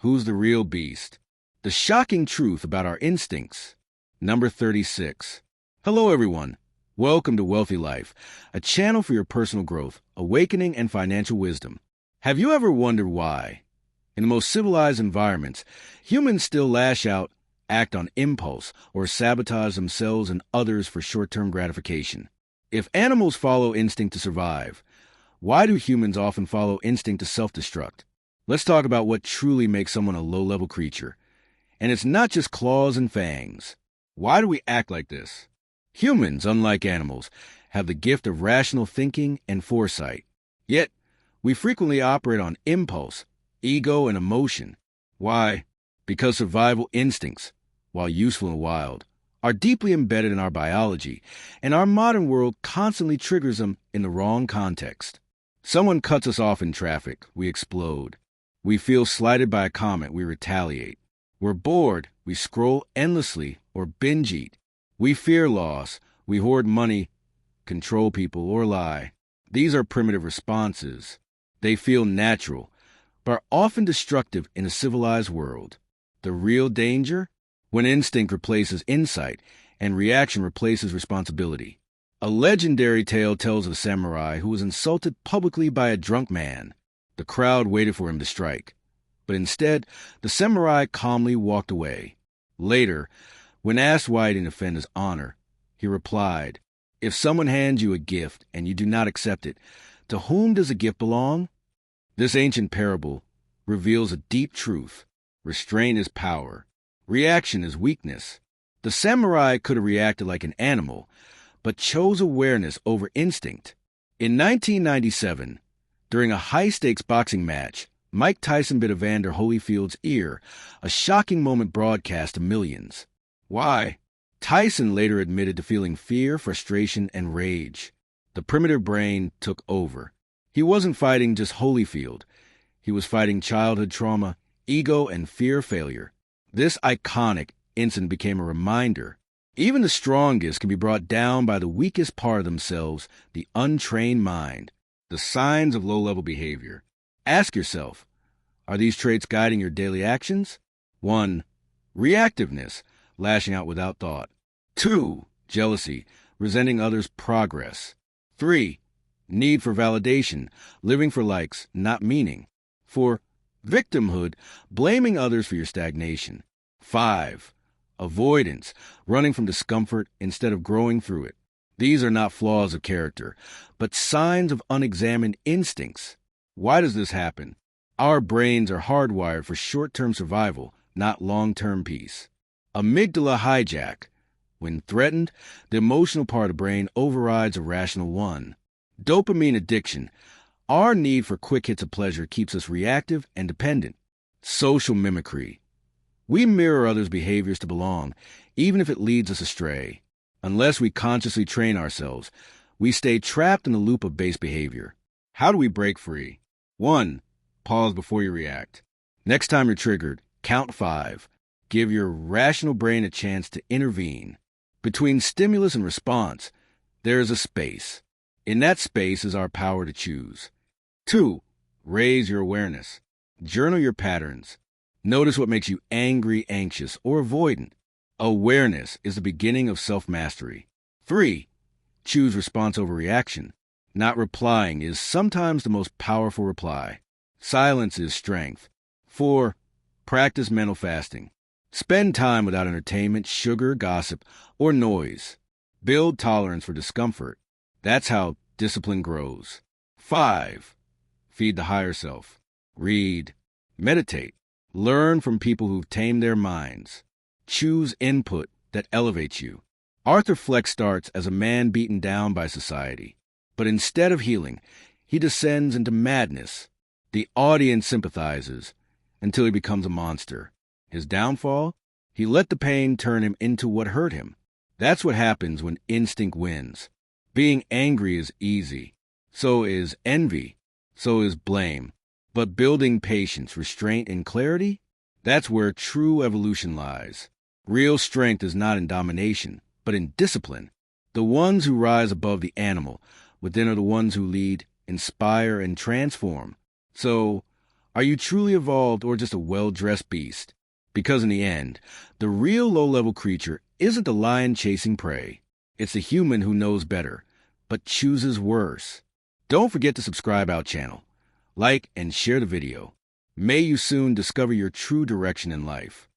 Who's the real beast? The shocking truth about our instincts. Number 36. Hello, everyone. Welcome to Wealthy Life, a channel for your personal growth, awakening, and financial wisdom. Have you ever wondered why, in the most civilized environments, humans still lash out, act on impulse, or sabotage themselves and others for short-term gratification? If animals follow instinct to survive, why do humans often follow instinct to self-destruct? Let's talk about what truly makes someone a low-level creature. And it's not just claws and fangs. Why do we act like this? Humans, unlike animals, have the gift of rational thinking and foresight. Yet, we frequently operate on impulse, ego, and emotion. Why? Because survival instincts, while useful in the wild, are deeply embedded in our biology, and our modern world constantly triggers them in the wrong context. Someone cuts us off in traffic, we explode. We feel slighted by a comment, we retaliate. We're bored, we scroll endlessly or binge eat. We fear loss, we hoard money, control people, or lie. These are primitive responses. They feel natural, but are often destructive in a civilized world. The real danger? When instinct replaces insight and reaction replaces responsibility. A legendary tale tells of a samurai who was insulted publicly by a drunk man. The crowd waited for him to strike, but instead, the samurai calmly walked away. Later, when asked why he didn't offend his honor, he replied, "If someone hands you a gift and you do not accept it, to whom does the gift belong?" This ancient parable reveals a deep truth. Restraint is power. Reaction is weakness. The samurai could have reacted like an animal, but chose awareness over instinct. In 1997, during a high-stakes boxing match, Mike Tyson bit Evander Holyfield's ear, a shocking moment broadcast to millions. Why? Tyson later admitted to feeling fear, frustration, and rage. The primitive brain took over. He wasn't fighting just Holyfield. He was fighting childhood trauma, ego, and fear of failure. This iconic incident became a reminder. Even the strongest can be brought down by the weakest part of themselves, the untrained mind. The signs of low-level behavior. Ask yourself, are these traits guiding your daily actions? 1. Reactiveness, lashing out without thought. 2. Jealousy, resenting others' progress. 3. Need for validation, living for likes, not meaning. 4. Victimhood, blaming others for your stagnation. 5. Avoidance, running from discomfort instead of growing through it. These are not flaws of character, but signs of unexamined instincts. Why does this happen? Our brains are hardwired for short-term survival, not long-term peace. Amygdala hijack. When threatened, the emotional part of the brain overrides a rational one. Dopamine addiction. Our need for quick hits of pleasure keeps us reactive and dependent. Social mimicry. We mirror others' behaviors to belong, even if it leads us astray. Unless we consciously train ourselves, we stay trapped in a loop of base behavior. How do we break free? 1. Pause before you react. Next time you're triggered, count 5. Give your rational brain a chance to intervene. Between stimulus and response, there is a space. In that space is our power to choose. 2. Raise your awareness. Journal your patterns. Notice what makes you angry, anxious, or avoidant. Awareness is the beginning of self-mastery. 3. Choose response over reaction. Not replying is sometimes the most powerful reply. Silence is strength. 4. Practice mental fasting. Spend time without entertainment, sugar, gossip, or noise. Build tolerance for discomfort. That's how discipline grows. 5. Feed the higher self. Read. Meditate. Learn from people who've tamed their minds. Choose input that elevates you. Arthur Fleck starts as a man beaten down by society. But instead of healing, he descends into madness. The audience sympathizes until he becomes a monster. His downfall? He let the pain turn him into what hurt him. That's what happens when instinct wins. Being angry is easy. So is envy. So is blame. But building patience, restraint, and clarity? That's where true evolution lies. Real strength is not in domination, but in discipline. The ones who rise above the animal within are the ones who lead, inspire, and transform. So, Are you truly evolved or just a well-dressed beast? Because in the end, the real low-level creature isn't the lion chasing prey. It's the human who knows better, but chooses worse. Don't forget to subscribe our channel, like and share the video. May you soon discover your true direction in life.